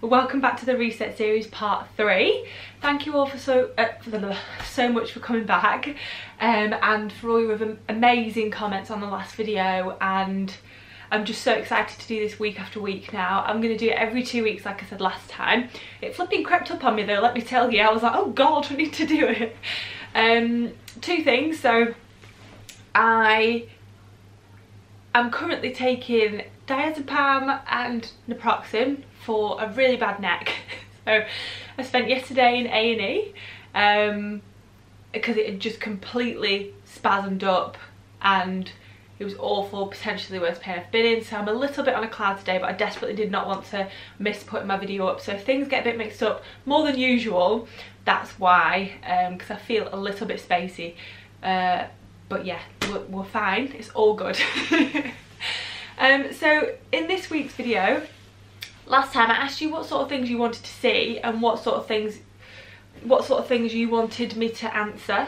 Welcome back to the Reset series part 3. Thank you all for so much for coming back and for all your amazing comments on the last video, and I'm just so excited to do this week after week now. I'm going to do it every 2 weeks like I said last time. It flipping crept up on me though, let me tell you. I was like, oh god, I need to do it. Two things. So I am currently taking diazepam and naproxen for a really bad neck. So I spent yesterday in A&E because it had just completely spasmed up and it was awful, potentially the worst pain I've been in. So I'm a little bit on a cloud today, but I desperately did not want to miss putting my video up. So if things get a bit mixed up more than usual, that's why, because I feel a little bit spacey. But yeah, we're fine, it's all good. So in this week's video, last time I asked you what sort of things you wanted to see and what sort of things you wanted me to answer.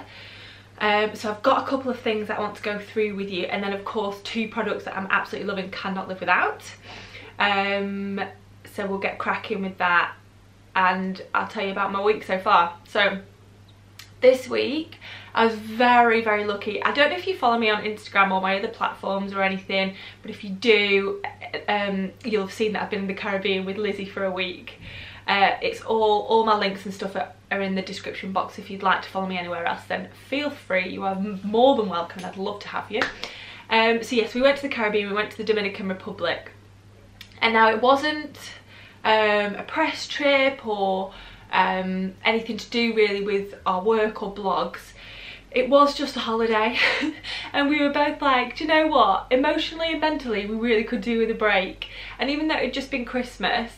So I've got a couple of things that I want to go through with you, and then of course 2 products that I'm absolutely loving, cannot live without. So we'll get cracking with that and I'll tell you about my week so far. So this week I was very lucky. I don't know if you follow me on Instagram or my other platforms or anything, but if you do, you'll have seen that I've been in the Caribbean with Lizzie for a week. It's all my links and stuff are in the description box. If you'd like to follow me anywhere else, then feel free. You are more than welcome. I'd love to have you. So yes, we went to the Caribbean. We went to the Dominican Republic, and now it wasn't a press trip or anything to do really with our work or blogs. It was just a holiday. And we were both like, do you know what, emotionally and mentally we really could do with a break. And even though it had just been Christmas,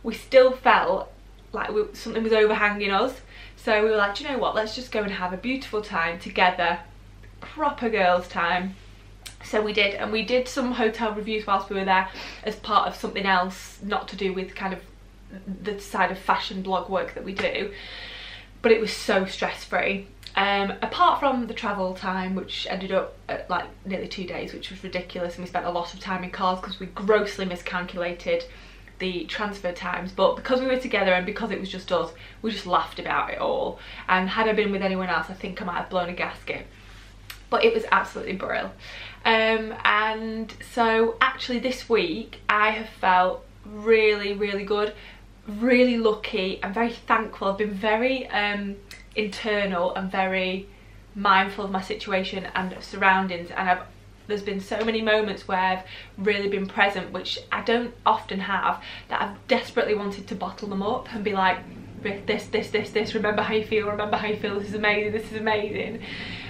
we still felt like something was overhanging us. So we were like, do you know what, let's just go and have a beautiful time together, proper girls time. So we did, and we did some hotel reviews whilst we were there as part of something else, not to do with kind of the side of fashion blog work that we do, but it was so stress-free. Apart from the travel time, which ended up at like nearly 2 days, which was ridiculous, and we spent a lot of time in cars because we grossly miscalculated the transfer times. But because we were together and because it was just us, we just laughed about it all, and had I been with anyone else I think I might have blown a gasket. But it was absolutely brilliant. And so actually this week I have felt really good, really lucky and very thankful. I've been very internal and very mindful of my situation and surroundings, and there's been so many moments where I've really been present, which I don't often have, that I've desperately wanted to bottle them up and be like, this, remember how you feel, this is amazing.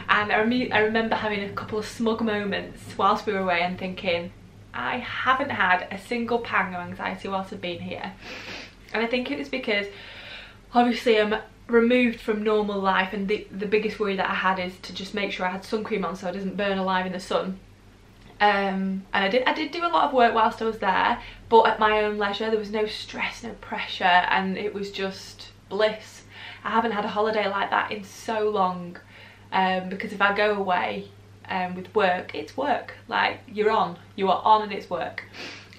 And I remember having a couple of smug moments whilst we were away and thinking, I haven't had a single pang of anxiety whilst I've been here. And I think it was because obviously I'm removed from normal life, and the biggest worry that I had is to just make sure I had sun cream on so I doesn't burn alive in the sun. And I did do a lot of work whilst I was there, but at my own leisure. There was no stress, no pressure, and it was just bliss. I haven't had a holiday like that in so long, because if I go away with work, it's work. Like, you are on and it's work.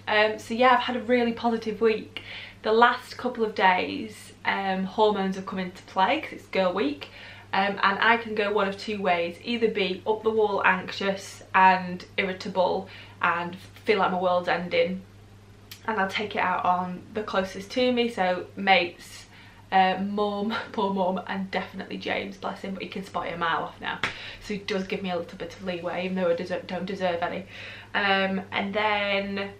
So yeah, I've had a really positive week. The last couple of days hormones have come into play because it's girl week, and I can go one of 2 ways: either be up the wall anxious and irritable and feel like my world's ending, and I'll take it out on the closest to me, so mates, mum, poor mum, and definitely James, bless him, but he can spot it a mile off now, so he does give me a little bit of leeway even though I don't deserve any. And then,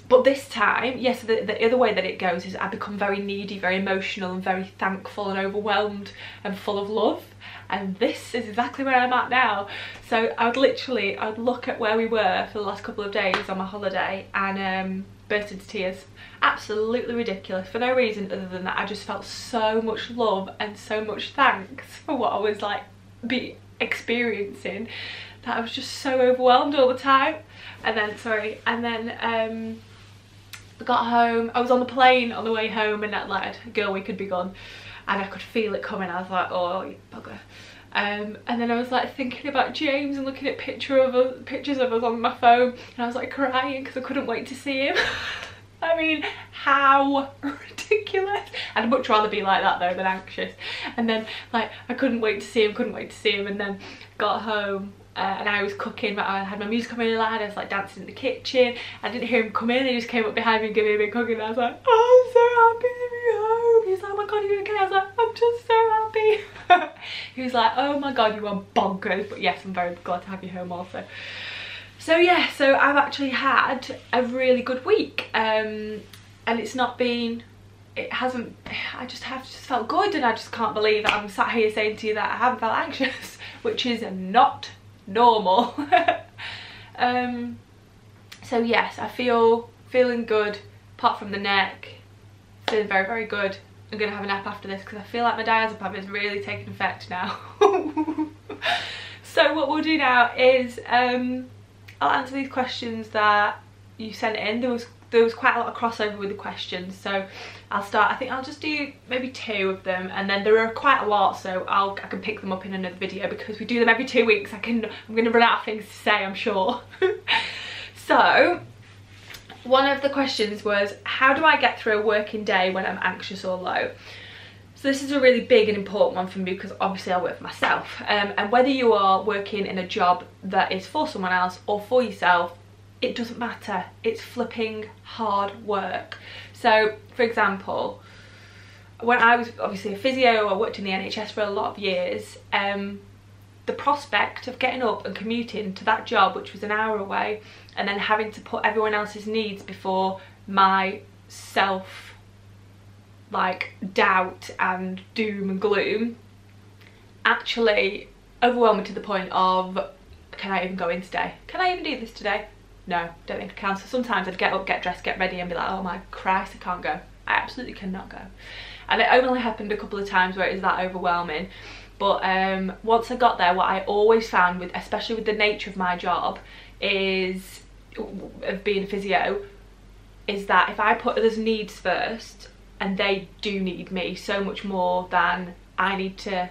but this time, yes, the other way that it goes is I become very needy, very emotional and very thankful and overwhelmed and full of love. And this is exactly where I'm at now. So I'd look at where we were for the last couple of days on my holiday and burst into tears. Absolutely ridiculous, for no reason other than that I just felt so much love and so much thanks for what I was like experiencing, that I was just so overwhelmed all the time. And then I got home, I was on the plane on the way home, and that like girl week had begun and I could feel it coming. I was like, oh you bugger. And then I was like thinking about James and looking at pictures of us on my phone, and I was like crying because I couldn't wait to see him. I mean, how ridiculous. I'd much rather be like that though than anxious. And then like I couldn't wait to see him, and then got home and I was cooking, but I had my music on really loud. I was like dancing in the kitchen. I didn't hear him come in. He just came up behind me and gave me a big hug, and I was like, oh, I'm so happy to be home. He was like, oh my god, are you okay? I was like, I'm just so happy. He was like, oh my god, you are bonkers. But yes, I'm very glad to have you home also. So yeah, so I've actually had a really good week, and it's not been, it hasn't, I just felt good, and I just can't believe that I'm sat here saying to you that I haven't felt anxious, which is not normal. So yes, I feeling good, apart from the neck, feeling very, very good. I'm gonna have a nap after this because I feel like my diazepam is really taking effect now. So what we'll do now is I'll answer these questions that you sent in. There was quite a lot of crossover with the questions, so I'll start. I think I'll just do maybe 2 of them, and then there are quite a lot, so I can pick them up in another video because we do them every 2 weeks. I'm gonna run out of things to say, I'm sure. So one of the questions was, how do I get through a working day when I'm anxious or low? So this is a really big and important one for me because obviously I work for myself, and whether you are working in a job that is for someone else or for yourself, it doesn't matter. It's flipping hard work. So for example, when I was obviously a physio, I worked in the NHS for a lot of years, the prospect of getting up and commuting to that job, which was an hour away, and then having to put everyone else's needs before my self like doubt and doom and gloom, actually overwhelmed me to the point of, can I even go in today? Can I even do this today? No, don't think I can. So sometimes I'd get up, get dressed, get ready and be like, oh my Christ, I can't go. I absolutely cannot go. And it only happened a couple of times where it was that overwhelming. But once I got there, what I always found, with especially with the nature of my job, is of being a physio, is that if I put others' needs first, and they do need me so much more than I need to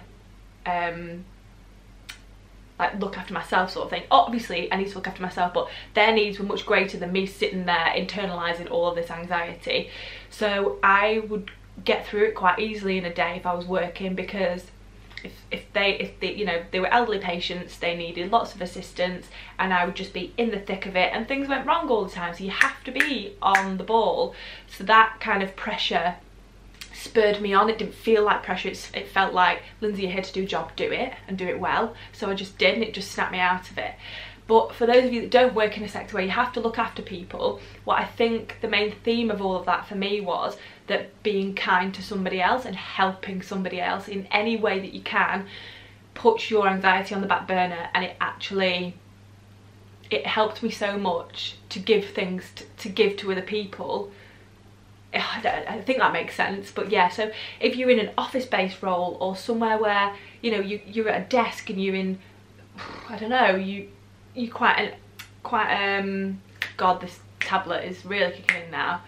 like look after myself, sort of thing. Obviously I need to look after myself, but their needs were much greater than me sitting there internalizing all of this anxiety. So I would get through it quite easily in a day if I was working, because if they you know, they were elderly patients, they needed lots of assistance, and I would just be in the thick of it, and things went wrong all the time, so you have to be on the ball. So that kind of pressure spurred me on. It didn't feel like pressure, it felt like, Lindsay, you're here to do a job, do it, and do it well. So I just did, and it just snapped me out of it. But for those of you that don't work in a sector where you have to look after people, what I think the main theme of all of that for me was that being kind to somebody else and helping somebody else in any way that you can puts your anxiety on the back burner, and it helped me so much to give things to give to other people. I think that makes sense. But yeah, so if you're in an office-based role or somewhere where, you know, you're at a desk and you're in, I don't know, you quite God, this tablet is really kicking in now.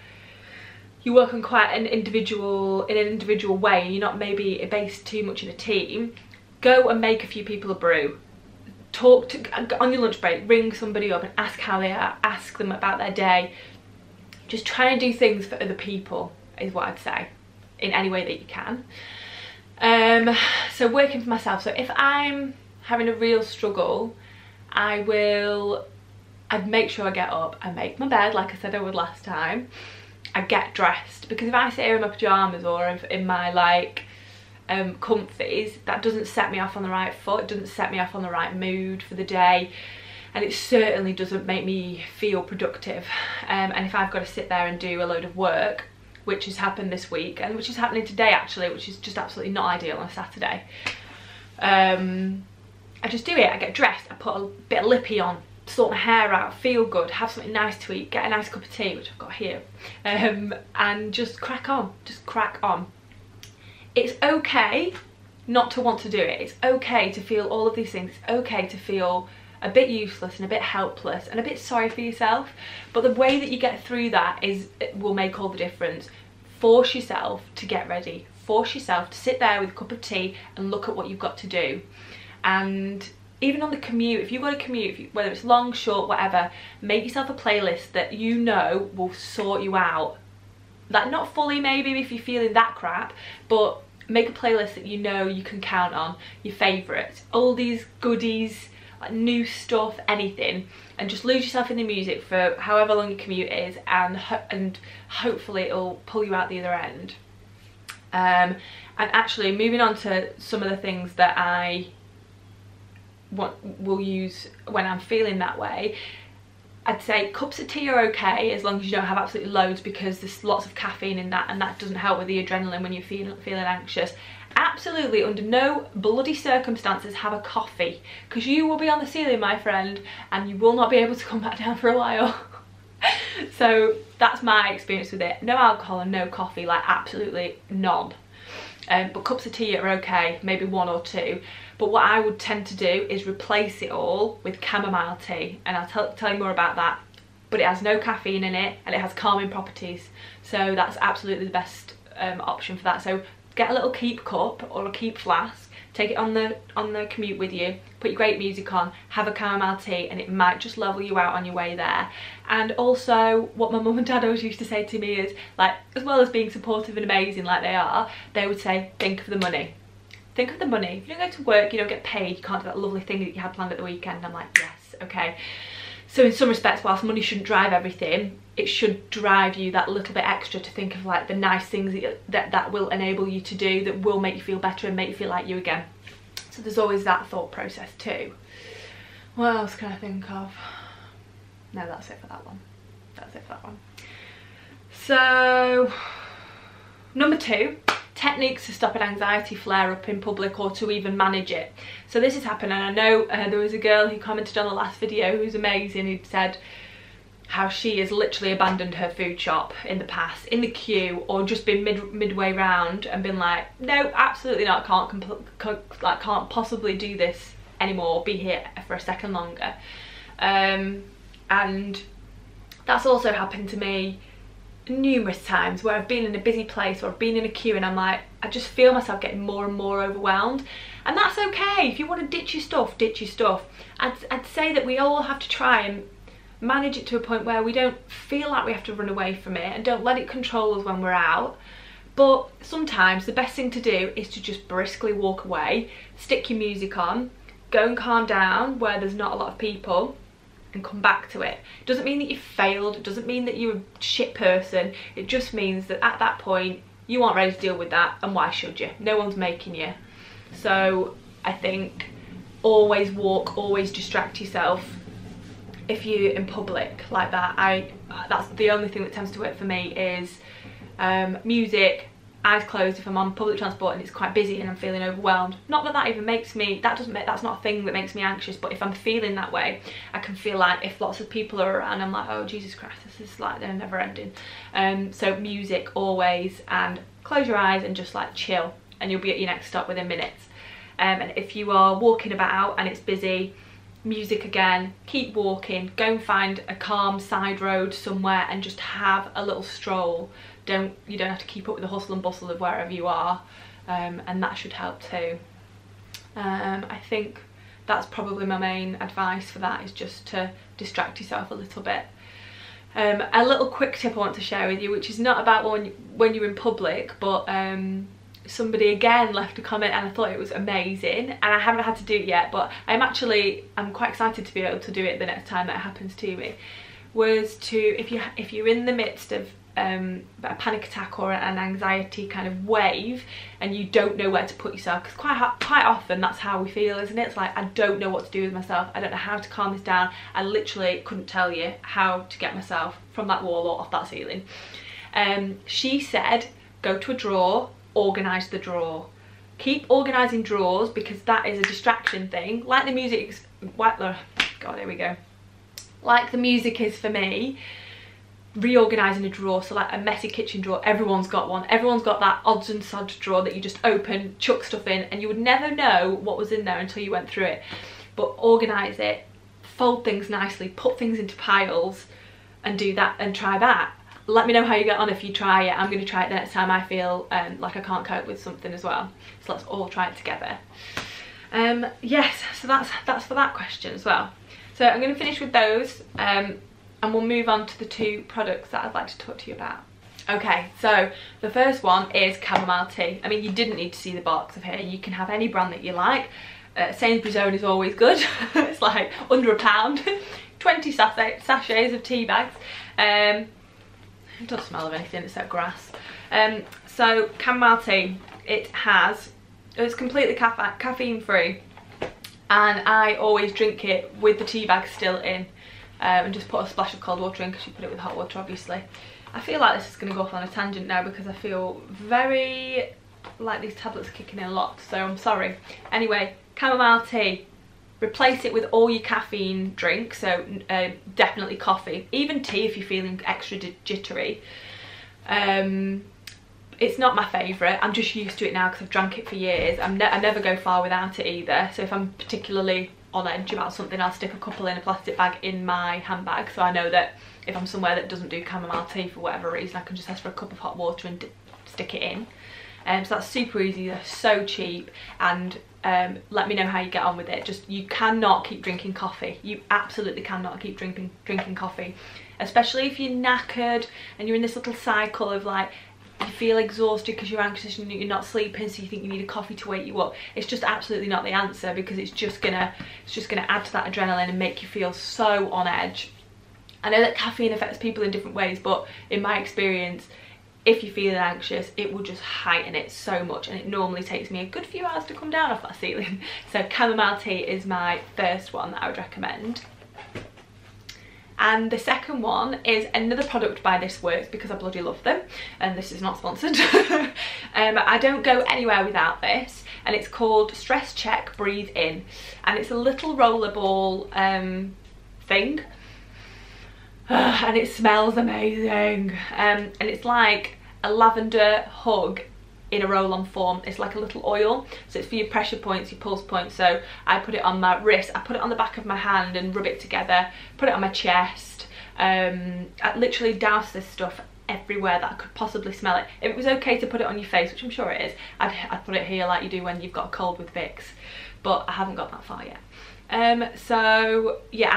You work on quite an individual way, and you're not maybe based too much in a team. Go and make a few people a brew. Talk to, on your lunch break, ring somebody up and ask how they are, ask them about their day. Just try and do things for other people is what I'd say, in any way that you can. So working for myself, so if I'm having a real struggle, I'd make sure I get up, I make my bed like I said I would last time, I get dressed, because if I sit here in my pyjamas or in my like comfies, that doesn't set me off on the right foot, it doesn't set me off on the right mood for the day, and it certainly doesn't make me feel productive. And if I've got to sit there and do a load of work, which has happened this week, and which is happening today actually, which is just absolutely not ideal on a Saturday, I just do it. I get dressed, I put a bit of lippy on, sort my hair out, feel good, have something nice to eat, get a nice cup of tea, which I've got here, and just crack on, It's okay not to want to do it. It's okay to feel all of these things. It's okay to feel a bit useless and a bit helpless and a bit sorry for yourself, but the way that you get through that it will make all the difference. Force yourself to get ready, force yourself to sit there with a cup of tea and look at what you've got to do, and even on the commute, if you've got a commute, whether it's long, short, whatever, make yourself a playlist that you know will sort you out. Like, not fully maybe if you're feeling that crap, but make a playlist that you know you can count on, your favourites, oldies, goodies, like new stuff, anything, and just lose yourself in the music for however long your commute is, and hopefully it'll pull you out the other end. And actually, moving on to some of the things that I will use when I'm feeling that way, I'd say cups of tea are okay as long as you don't have absolutely loads, because there's lots of caffeine in that, and that doesn't help with the adrenaline when you're feeling anxious. Absolutely, under no bloody circumstances have a coffee, because you will be on the ceiling, my friend, and you will not be able to come back down for a while. So that's my experience with it. No alcohol and no coffee, like absolutely none. But cups of tea are okay, maybe 1 or 2. But what I would tend to do is replace it all with chamomile tea, and I'll tell you more about that. But it has no caffeine in it, and it has calming properties, so that's absolutely the best option for that. So get a little keep cup or a keep flask, take it on the commute with you, put your great music on, have a chamomile tea, and it might just level you out on your way there. And also, what my mum and dad always used to say to me is, like, as well as being supportive and amazing like they are, they would say, think of the money. Think of the money. If you don't go to work, you don't get paid, you can't do that lovely thing that you had planned at the weekend. And I'm like, yes, okay. So in some respects, whilst money shouldn't drive everything, it should drive you that little bit extra to think of like the nice things that will enable you to do, that will make you feel better and make you feel like you again. So there's always that thought process too. What else can I think of? No, that's it for that one. That's it for that one. So, number 2. Techniques to stop an anxiety flare up in public, or to even manage it. So this has happened, and I know there was a girl who commented on the last video who's amazing, who'd said how she has literally abandoned her food shop in the past, in the queue, or just been midway round and been like, no, absolutely not, can't possibly do this anymore, be here for a second longer. And that's also happened to me numerous times, where I've been in a busy place or I've been in a queue and I'm like, I just feel myself getting more and more overwhelmed. And that's okay. If you want to ditch your stuff, ditch your stuff. I'd say that we all have to try and manage it to a point where we don't feel like we have to run away from it, and don't let it control us when we're out. But sometimes the best thing to do is to just briskly walk away, stick your music on, go and calm down where there's not a lot of people, and come back to it. It doesn't mean that you've failed, it doesn't mean that you're a shit person, it just means that at that point you aren't ready to deal with that, and why should you? No one's making you. So I think always walk, always distract yourself if you're in public like that. That's the only thing that tends to work for me is music, eyes closed if I'm on public transport and it's quite busy and I'm feeling overwhelmed. Not that that even makes me, that's not a thing that makes me anxious, but if I'm feeling that way, I can feel like if lots of people are around, I'm like, oh Jesus Christ, this is like they're never ending. So music always, and close your eyes and just like chill, and you'll be at your next stop within minutes. And if you are walking about and it's busy, music again, keep walking, go and find a calm side road somewhere and just have a little stroll. You don't have to keep up with the hustle and bustle of wherever you are, and that should help too. I think that's probably my main advice for that, is just to distract yourself a little bit. A little quick tip I want to share with you, which is not about when you're in public, but somebody again left a comment and I thought it was amazing, and I haven't had to do it yet, but I'm quite excited to be able to do it the next time that it happens to me. Was to, if you're in the midst of a panic attack or an anxiety kind of wave and you don't know where to put yourself, because quite often that's how we feel, isn't it? It's like, I don't know what to do with myself, I don't know how to calm this down, I literally couldn't tell you how to get myself from that wall or off that ceiling. She said, go to a drawer, organise the drawer. Keep organising drawers, because that is a distraction thing, like the music, God, here we go, like the music is for me. Reorganising a drawer, so like a messy kitchen drawer, everyone's got one, everyone's got that odds and sods drawer that you just open, chuck stuff in, and you would never know what was in there until you went through it. But organise it, fold things nicely, put things into piles, and do that, and try that. Let me know how you get on if you try it. I'm going to try it the next time I feel like I can't cope with something as well. So let's all try it together. Yes, so that's for that question as well. So I'm going to finish with those, and we'll move on to the 2 products that I'd like to talk to you about. Okay, so the first one is chamomile tea. I mean, you didn't need to see the box of here. You can have any brand that you like. Sainsbury's own is always good. It's like under £1. 20 sachets of tea bags. It doesn't smell of anything except grass. So chamomile tea, it's completely caffeine free, and I always drink it with the tea bag still in, and just put a splash of cold water in, because you put it with hot water obviously. I feel like this is going to go off on a tangent now, because I feel very like these tablets are kicking in a lot, so I'm sorry. Anyway, chamomile tea, replace it with all your caffeine drinks, so definitely coffee, even tea if you're feeling extra jittery. It's not my favourite. I'm just used to it now because I've drank it for years. I never go far without it either, so if I'm particularly on edge about something, I'll stick a couple in a plastic bag in my handbag, so I know that if I'm somewhere that doesn't do chamomile tea for whatever reason, I can just ask for a cup of hot water and stick it in. So that's super easy, they're so cheap, and let me know how you get on with it. Just, you cannot keep drinking coffee. You absolutely cannot keep drinking coffee, especially if you're knackered and you're in this little cycle of like, you feel exhausted because you're anxious and you're not sleeping, so you think you need a coffee to wake you up. It's just absolutely not the answer, because it's just gonna add to that adrenaline and make you feel so on edge. I know that caffeine affects people in different ways, but in my experience, if you're feeling anxious, it will just heighten it so much, and it normally takes me a good few hours to come down off that ceiling. So chamomile tea is my first one that I would recommend. And the second one is another product by This Works, because I bloody love them, and this is not sponsored. I don't go anywhere without this, and it's called Stress Check Breathe In, and it's a little rollerball thing, and it smells amazing, and it's like a lavender hug in a roll-on form. It's like a little oil, so it's for your pressure points, your pulse points. So I put it on my wrist, I put it on the back of my hand and rub it together, put it on my chest. I literally douse this stuff everywhere that I could possibly smell it. If it was okay to put it on your face, which I'm sure it is, I'd put it here like you do when you've got a cold with Vicks, but I haven't got that far yet. So yeah,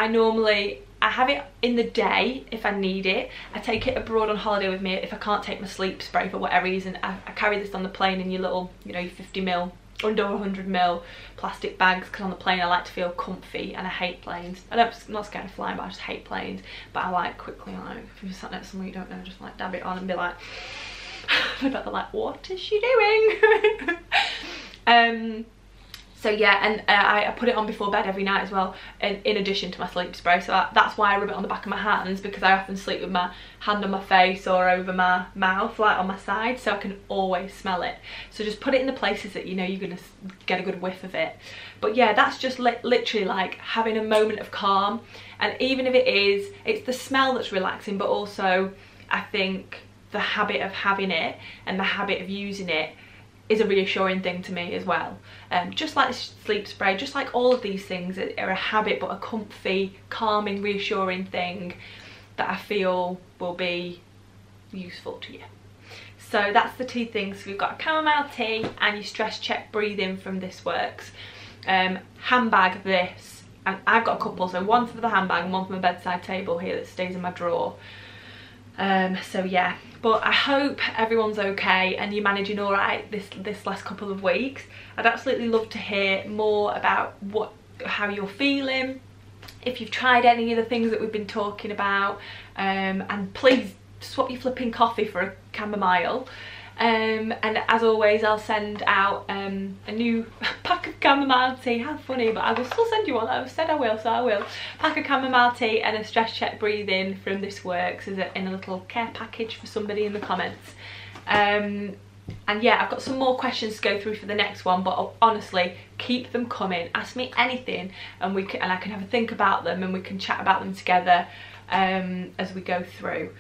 I have it in the day if I need it. I take it abroad on holiday with me if I can't take my sleep spray for whatever reason. I carry this on the plane in your little, you know, your 50ml, under 100ml plastic bags, because on the plane I like to feel comfy, and I hate planes. I'm not scared of flying, but I just hate planes. But I like quickly, like, if you're sat next to someone you don't know, just like dab it on and be like, I bet they're like, what is she doing? So yeah, and I put it on before bed every night as well, in addition to my sleep spray. So that's why I rub it on the back of my hands, because I often sleep with my hand on my face or over my mouth, like on my side, so I can always smell it. So just put it in the places that you know you're going to get a good whiff of it. But yeah, that's just literally like having a moment of calm. And even if it's the smell that's relaxing, but also I think the habit of having it and the habit of using it is a reassuring thing to me as well. Just like the sleep spray, just like all of these things are a habit, but a comfy, calming, reassuring thing that I feel will be useful to you. So that's the 2 things. We've got a chamomile tea and your Stress Check Breathe In from This Works. Handbag this, and I've got a couple, so one for the handbag and one for my bedside table here that stays in my drawer. So yeah, but I hope everyone's okay and you're managing all right this last couple of weeks. I'd absolutely love to hear more about how you're feeling, if you've tried any of the things that we've been talking about, and please swap your flipping coffee for a chamomile. And as always, I'll send out a new pack of chamomile tea. How funny, but I will still send you one. I've said I will, so I will. Pack of chamomile tea and a Stress Check Breathe In from This Works in a little care package for somebody in the comments. And yeah, I've got some more questions to go through for the next one, but honestly, keep them coming. Ask me anything, and I can have a think about them, and we can chat about them together as we go through.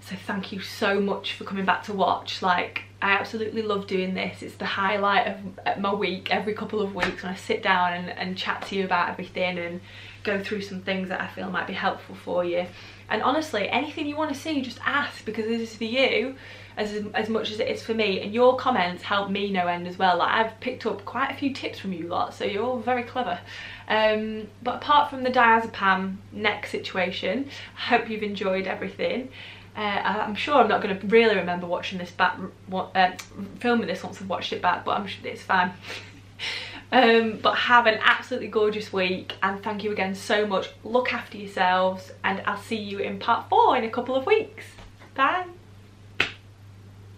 So thank you so much for coming back to watch. Like, I absolutely love doing this. It's the highlight of my week every couple of weeks when I sit down and chat to you about everything and go through some things that I feel might be helpful for you. And honestly, anything you want to see, just ask, because this is for you as much as it is for me, and your comments help me no end as well. Like, I've picked up quite a few tips from you lot, so you're all very clever. But apart from the diazepam neck situation, I hope you've enjoyed everything. I'm sure I'm not going to really remember watching this back, filming this once I've watched it back, but I'm sure it's fine. But have an absolutely gorgeous week, and thank you again so much. Look after yourselves, and I'll see you in part 4 in a couple of weeks. Bye.